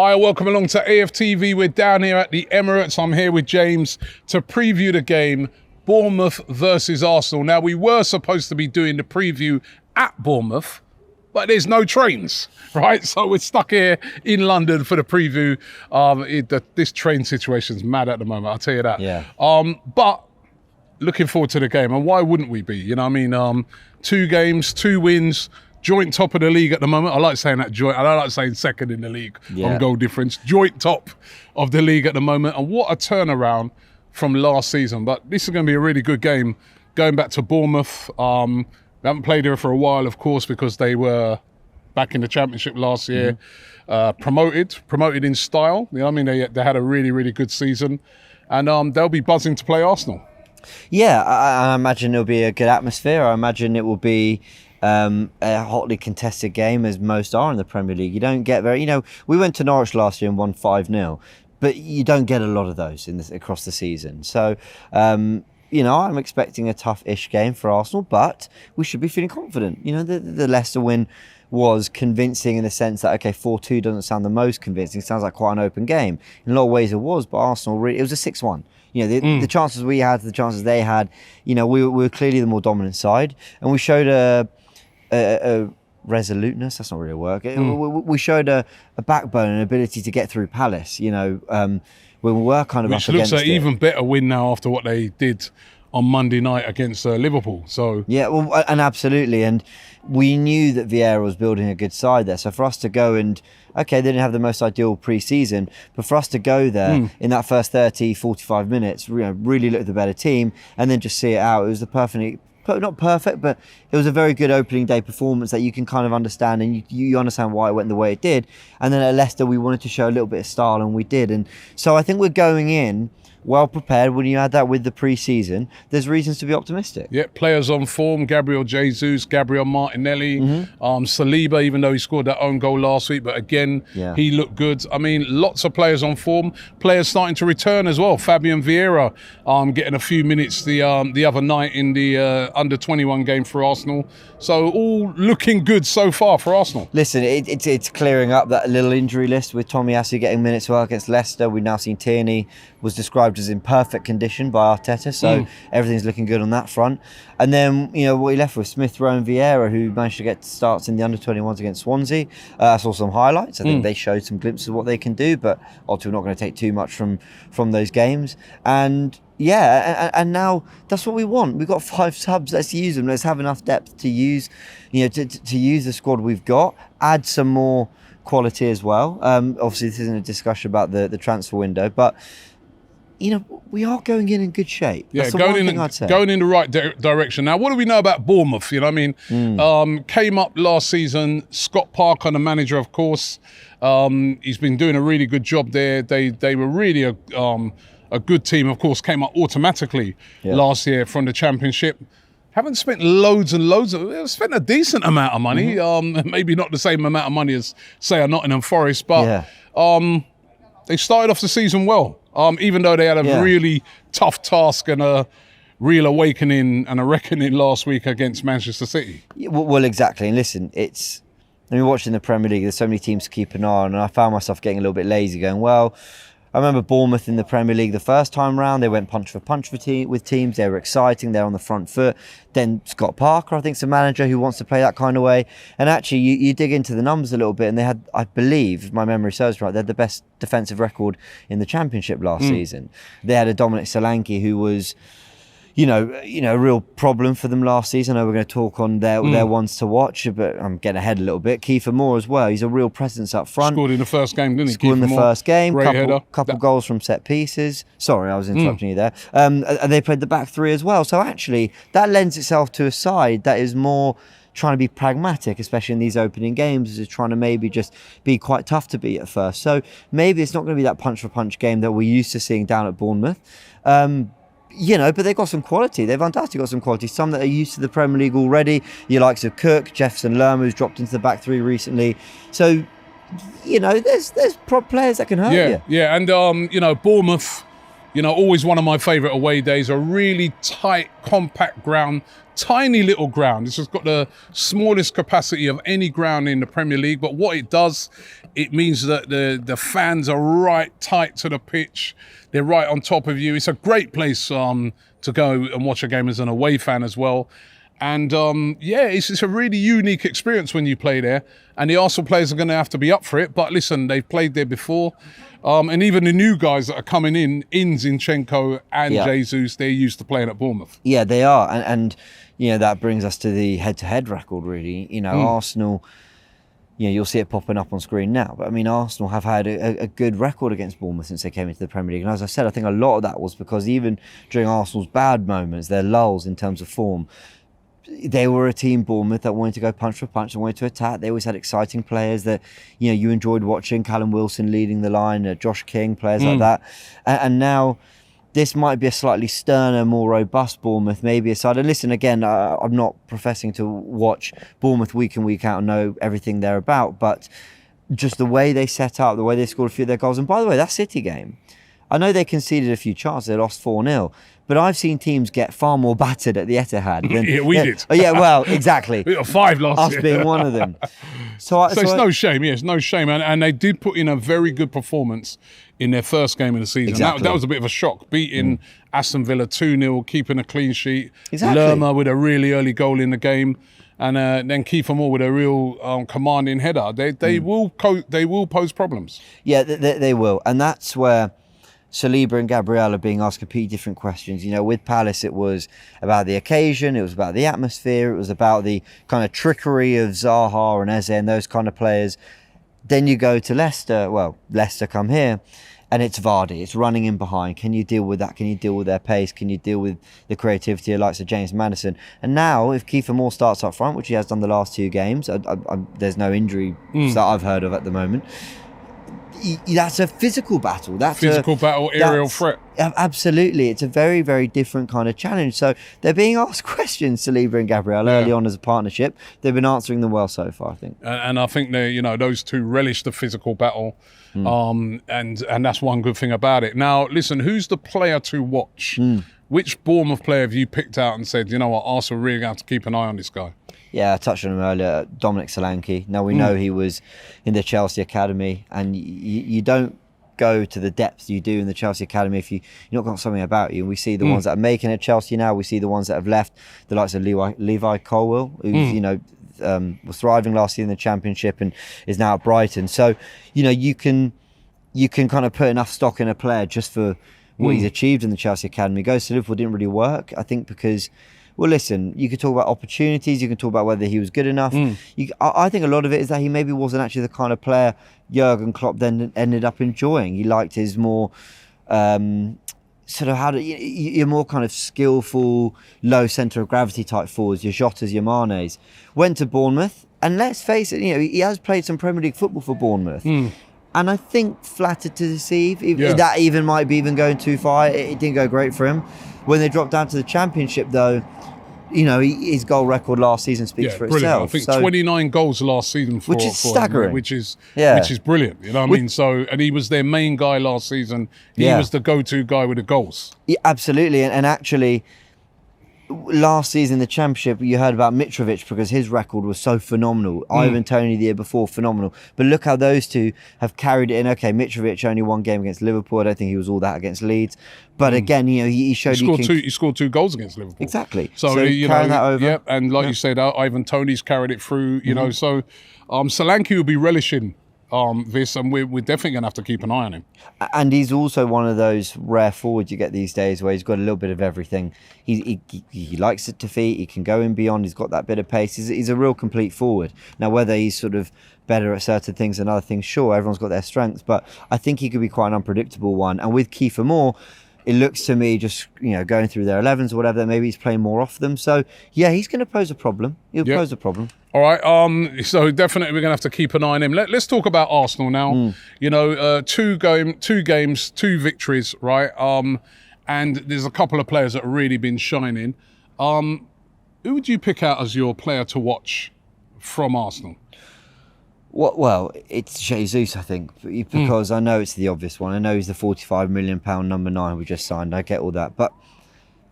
Hi, welcome along to AFTV. We're down here at the Emirates. I'm here with James to preview the game, Bournemouth versus Arsenal. Now, we were supposed to be doing the preview at Bournemouth, but there's no trains, right? So we're stuck here in London for the preview. This train situation's mad at the moment, I'll tell you that. Yeah. But looking forward to the game, and why wouldn't we be? You know what I mean? 2 games, 2 wins, joint top of the league at the moment. I like saying that joint. I don't like saying second in the league on goal difference. Joint top of the league at the moment. And what a turnaround from last season. But this is going to be a really good game. Going back to Bournemouth. We haven't played here for a while, of course, because they were back in the Championship last year. Promoted in style. You know what I mean? They had a really, really good season. And they'll be buzzing to play Arsenal. Yeah, I imagine it'll be a good atmosphere. I imagine it will be a hotly contested game, as most are in the Premier League. You don't get very, we went to Norwich last year and won 5-0, but you don't get a lot of those across the season. So, I'm expecting a tough-ish game for Arsenal, but we should be feeling confident. The Leicester win was convincing in the sense that, 4-2 doesn't sound the most convincing. It sounds like quite an open game. In a lot of ways it was, but Arsenal, it was a 6-1. The chances we had, the chances they had, we were clearly the more dominant side. And we showed a resoluteness, that's not really a word. We showed a backbone and ability to get through Palace, when we were kind of Which up against it. Which looks like an even better win now after what they did on Monday night against Liverpool. So yeah, well, and absolutely. And we knew that Vieira was building a good side there. So for us to go and, they didn't have the most ideal pre-season, but for us to go there in that first 30, 45 minutes, really look at the better team and then just see it out. It was the not perfect, but it was a very good opening day performance that you can kind of understand, and you understand why it went the way it did. And then at Leicester, we wanted to show a little bit of style, and we did. And so I think we're going in well prepared. When you add that with the pre-season, there's reasons to be optimistic. Yeah, players on form: Gabriel Jesus, Gabriel Martinelli, Saliba, even though he scored that own goal last week, but again, he looked good. I mean, lots of players on form, players starting to return as well. Fabian Vieira getting a few minutes the other night in the under-21 game for Arsenal. So all looking good so far for Arsenal. Listen, it's clearing up that little injury list with Tomiyasu getting minutes well against Leicester. We've now seen Tierney was described as in perfect condition by Arteta, so everything's looking good on that front. And then, what he left with Smith Rowe and Vieira, who managed to get starts in the under-21s against Swansea. I saw some highlights. I think they showed some glimpses of what they can do, but obviously we're not going to take too much from those games. And and now that's what we want. We've got 5 subs. Let's use them. Let's have enough depth to use, to use the squad we've got. Add some more quality as well. Obviously, this isn't a discussion about the transfer window, but we are going in good shape. That's going in the right direction. Now, what do we know about Bournemouth? Came up last season. Scott Parker, the manager, of course. He's been doing a really good job there. They were really a good team. Of course, came up automatically last year from the Championship. Haven't spent loads and loads. Spent a decent amount of money. Maybe not the same amount of money as, say, a Nottingham Forest, but they started off the season well. Even though they had a really tough task and a real awakening and a reckoning last week against Manchester City. Well, exactly. And listen, watching the Premier League, there's so many teams to keep an eye on, and I found myself getting a little bit lazy, going, well, I remember Bournemouth in the Premier League the first time round. They went punch for punch with teams. They were exciting. They're on the front foot. Then Scott Parker, I think, is a manager who wants to play that kind of way. And actually, you dig into the numbers a little bit, and they had, I believe, if my memory serves right, they had the best defensive record in the Championship last season. They had a Dominic Solanke who was, a real problem for them last season. I know we're going to talk on their ones to watch, but I'm getting ahead a little bit. Kiefer Moore as well. He's a real presence up front. Scored in the first game, didn't he? Scored in the first game. Couple header. Goals from set pieces. Sorry, I was interrupting you there. And they played the back 3 as well. So actually, that lends itself to a side that is more trying to be pragmatic, especially in these opening games, is trying to maybe just be quite tough to beat at first. So maybe it's not going to be that punch for punch game that we're used to seeing down at Bournemouth. But they've got some quality. They've undoubtedly got some quality. Some that are used to the Premier League already. Your likes of Cook, Jefferson Lerma, who's dropped into the back 3 recently. So, there's prop players that can hurt you. Yeah, and Bournemouth, always one of my favourite away days, a really tight, compact ground, tiny little ground. It's just got the smallest capacity of any ground in the Premier League. But what it does, it means that the fans are right tight to the pitch. They're right on top of you. It's a great place to go and watch a game as an away fan as well. And it's a really unique experience when you play there. And the Arsenal players are going to have to be up for it. But listen, they've played there before. And even the new guys that are coming in Zinchenko and Jesus, they're used to playing at Bournemouth. Yeah, they are. And that brings us to the head-to-head record, really. Arsenal, you'll see it popping up on screen now. But, Arsenal have had a good record against Bournemouth since they came into the Premier League. And as I said, I think a lot of that was because even during Arsenal's bad moments, their lulls in terms of form, they were a team, Bournemouth, that wanted to go punch for punch and wanted to attack. They always had exciting players that, you enjoyed watching. Callum Wilson leading the line, Josh King, players like that. And now this might be a slightly sterner, more robust Bournemouth, maybe a side. And listen, again, I'm not professing to watch Bournemouth week in, week out and know everything they're about, but just the way they set up, the way they scored a few of their goals. And by the way, that City game, I know they conceded a few chances, they lost 4-0, but I've seen teams get far more battered at the Etihad than we did. Oh, yeah, well, exactly. We got 5 last year. Us being one of them. So it's no shame, yes, no shame. And they did put in a very good performance in their first game of the season. Exactly. That was a bit of a shock, beating Aston Villa 2-0, keeping a clean sheet. Exactly. Lerma with a really early goal in the game. And then Kiefer Moore with a real commanding header. They will pose problems. Yeah, they will. And that's where Saliba and Gabriel are being asked completely different questions. With Palace, it was about the occasion, it was about the atmosphere, it was about the kind of trickery of Zaha and Eze and those kind of players. Then you go to Leicester. Well, Leicester come here, and it's Vardy. It's running in behind. Can you deal with that? Can you deal with their pace? Can you deal with the creativity of likes of James Maddison? And now, if Kiefer Moore starts up front, which he has done the last 2 games, there's no injury that I've heard of at the moment. That's a physical battle. Aerial threat. Absolutely. It's a very, very different kind of challenge. So they're being asked questions, Saliba and Gabriel, early on as a partnership. They've been answering them well so far, I think. And I think those two relish the physical battle. And that's one good thing about it. Now, listen, who's the player to watch? Which Bournemouth player have you picked out and said, Arsenal really have to keep an eye on this guy? Yeah, I touched on him earlier, Dominic Solanke. Now, we know he was in the Chelsea Academy, and you don't go to the depth you do in the Chelsea Academy if you've not got something about you. And we see the ones that are making it Chelsea now. We see the ones that have left, the likes of Levi Colwill, who's, was thriving last year in the Championship and is now at Brighton. So, you can kind of put enough stock in a player just for what he's achieved in the Chelsea Academy. Goes to Liverpool didn't really work, I think, because... Well, listen, you could talk about opportunities, you can talk about whether he was good enough. I think a lot of it is that he maybe wasn't actually the kind of player Jurgen Klopp then ended up enjoying. He liked his more, your more kind of skillful, low centre of gravity type forwards, your Jotas, your Manes. Went to Bournemouth, and let's face it, he has played some Premier League football for Bournemouth. And I think flattered to deceive. That even might be even going too far. It didn't go great for him. When they dropped down to the Championship, though, his goal record last season speaks for brilliant. itself. I think 29 goals last season which is staggering. Him, which is brilliant. You know what I mean? So, and he was their main guy last season. He was the go-to guy with the goals. Yeah, absolutely, and actually, last season in the Championship, you heard about Mitrovic because his record was so phenomenal. Ivan Toney the year before, phenomenal. But look how those two have carried it in. Okay, Mitrovic only 1 game against Liverpool. I don't think he was all that against Leeds. But again, he showed he scored 2 goals against Liverpool. Exactly. So carrying that over. Yep, and like you said, Ivan Toney's carried it through. So Solanke will be relishing this, and we're definitely going to have to keep an eye on him. And he's also one of those rare forwards you get these days where he's got a little bit of everything. He likes it to feet, he can go in beyond, he's got that bit of pace. He's a real complete forward. Now, whether he's sort of better at certain things than other things, sure, everyone's got their strengths, but I think he could be quite an unpredictable one. And with Kiefer Moore, it looks to me just, going through their 11s or whatever, maybe he's playing more off them. So, yeah, he's going to pose a problem. He'll pose a problem. All right. So definitely we're going to have to keep an eye on him. Let's talk about Arsenal now. 2 games, 2 victories, right? And there's a couple of players that have really been shining. Who would you pick out as your player to watch from Arsenal? Well, it's Jesus, I think, because I know it's the obvious one. I know he's the £45 million number 9 we just signed. I get all that. But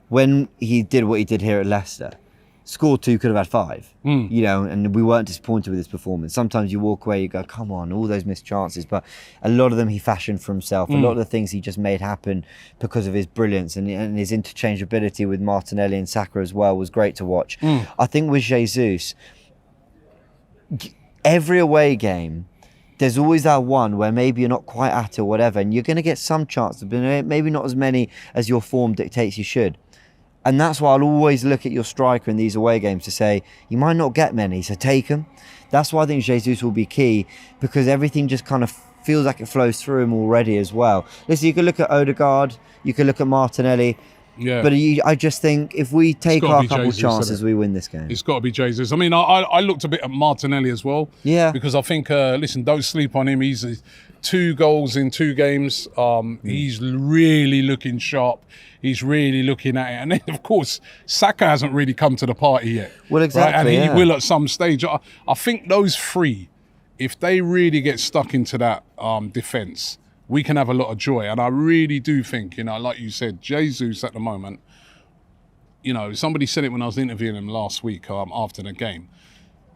when he did what he did here at Leicester, scored 2, could have had 5, you know, and we weren't disappointed with his performance. Sometimes you walk away, you go, come on, all those missed chances. But a lot of them he fashioned for himself. A lot of the things he just made happen because of his brilliance and his interchangeability with Martinelli and Saka as well was great to watch. I think with Jesus, every away game, there's always that one where maybe you're not quite at it or whatever, and you're going to get some chances, but maybe not as many as your form dictates you should. And that's why I'll always look at your striker in these away games to say, you might not get many, so take them. That's why I think Jesus will be key, because everything just kind of feels like it flows through him already as well. Listen, you could look at Odegaard, you could look at Martinelli, but I just think if we take our couple chances, we win this game. It's got to be Jesus. I mean, I looked a bit at Martinelli as well. Yeah. Because I think, listen, don't sleep on him. He's 2 goals in 2 games. He's really looking sharp. He's really looking at it. And then, of course, Saka hasn't really come to the party yet. Well, exactly. Right? And he will at some stage. I think those 3, if they really get stuck into that defence, we can have a lot of joy. And I really do think, you know, like you said, Jesus at the moment, you know, somebody said it when I was interviewing him last week after the game,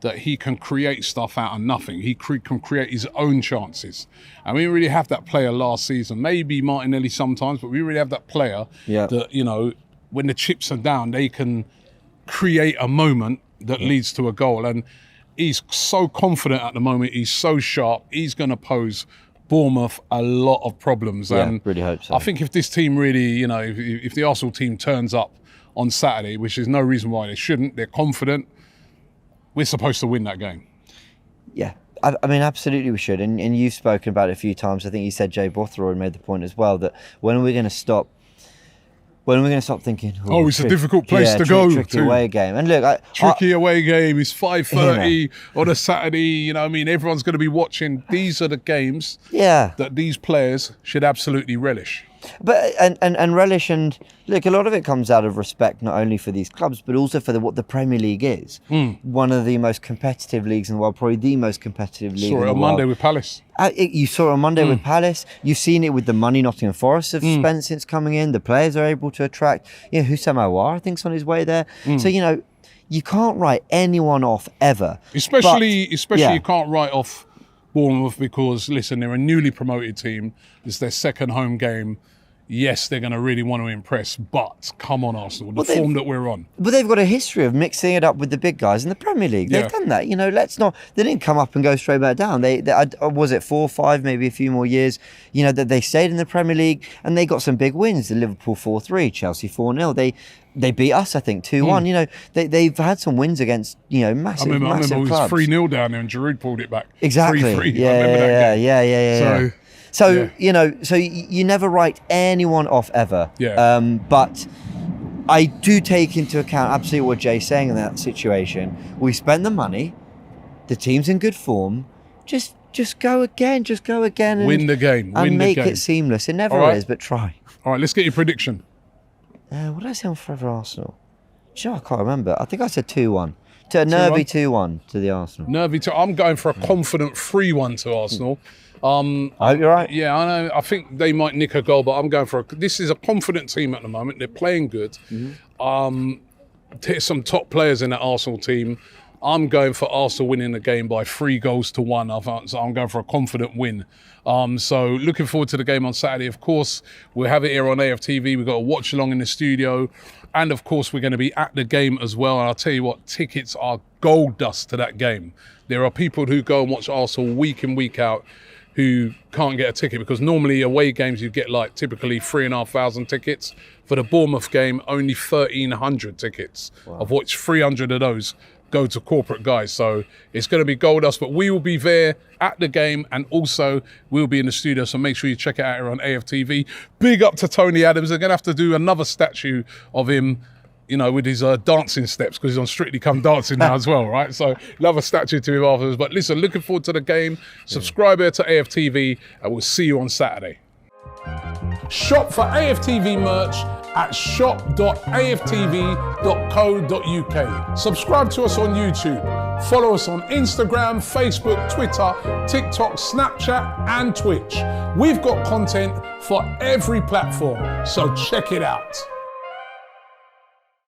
that he can create stuff out of nothing. He can create his own chances. And we didn't really have that player last season. Maybe Martinelli sometimes, but we really have that player that, you know, when the chips are down, they can create a moment that leads to a goal. And he's so confident at the moment. He's so sharp. He's going to pose Bournemouth a lot of problems. And really hope so. I think if this team really, you know, if the Arsenal team turns up on Saturday, which is no reason why they shouldn't, they're confident, we're supposed to win that game. Yeah. I mean, absolutely we should. And you've spoken about it a few times. I think you said Jay Bothroyd made the point as well, that when are we going to stop thinking, it's a difficult place to go tricky to. Away game. And look, tricky away game is 5:30 on a Saturday. You know what I mean? Everyone's going to be watching. These are the games that these players should absolutely relish. But and relish, and look, a lot of it comes out of respect not only for these clubs but also for what the Premier League is. One of the most competitive leagues in the world, probably the most competitive league in the world. Saw it on Monday with Palace. You saw it on Monday with Palace. You've seen it with the money Nottingham Forest have spent since coming in. The players are able to attract. You know, Houssam Aouar, I think, is on his way there. So you know, you can't write anyone off ever. Especially you can't write off Bournemouth because, listen, they're a newly promoted team. It's their second home game. Yes, they're going to really want to impress, but come on, Arsenal, the form that we're on. But they've got a history of mixing it up with the big guys in the Premier League. They've done that. You know, they didn't come up and go straight back down. They was it 4 or 5, maybe a few more years, you know, that they stayed in the Premier League and they got some big wins. The Liverpool 4-3, Chelsea 4-0. They beat us, I think, 2-1. You know, they've had some wins against, you know, massive clubs. I remember it was 3-0 down there and Giroud pulled it back. Exactly. 3-3. I remember that game. Yeah. So you know, so you never write anyone off ever. But I do take into account absolutely what Jay's saying in that situation. We spent the money, the team's in good form. Just go again. And win the game. And make it seamless. It never is, but try. All right, let's get your prediction. What did I say on Forever Arsenal? I can't remember. I think I said 2-1. A nervy 2-1 to the Arsenal. Nervy 2. I'm going for a confident 3-1 to Arsenal. I hope you're right. Yeah, I know. I think they might nick a goal, but I'm going for this is a confident team at the moment. They're playing good. There's some top players in that Arsenal team. I'm going for Arsenal winning the game by 3-1. So I'm going for a confident win. So looking forward to the game on Saturday. Of course, we'll have it here on AFTV. We've got a watch along in the studio. And of course, we're going to be at the game as well. And I'll tell you what, tickets are gold dust to that game. There are people who go and watch Arsenal week in, week out who can't get a ticket because normally away games you get like typically 3,500 tickets. For the Bournemouth game, only 1,300 tickets, of which 300 of those go to corporate guys. So it's going to be gold dust, but we will be there at the game and also we'll be in the studio. So make sure you check it out here on AFTV. Big up to Tony Adams. They're going to have to do another statue of him, you know, with his dancing steps because he's on Strictly Come Dancing now as well, right? So love a statue to him afterwards. But listen, looking forward to the game. Subscribe here to AFTV and we'll see you on Saturday. Shop for AFTV merch at shop.aftv.co.uk. Subscribe to us on YouTube. Follow us on Instagram, Facebook, Twitter, TikTok, Snapchat, and Twitch. We've got content for every platform, so check it out.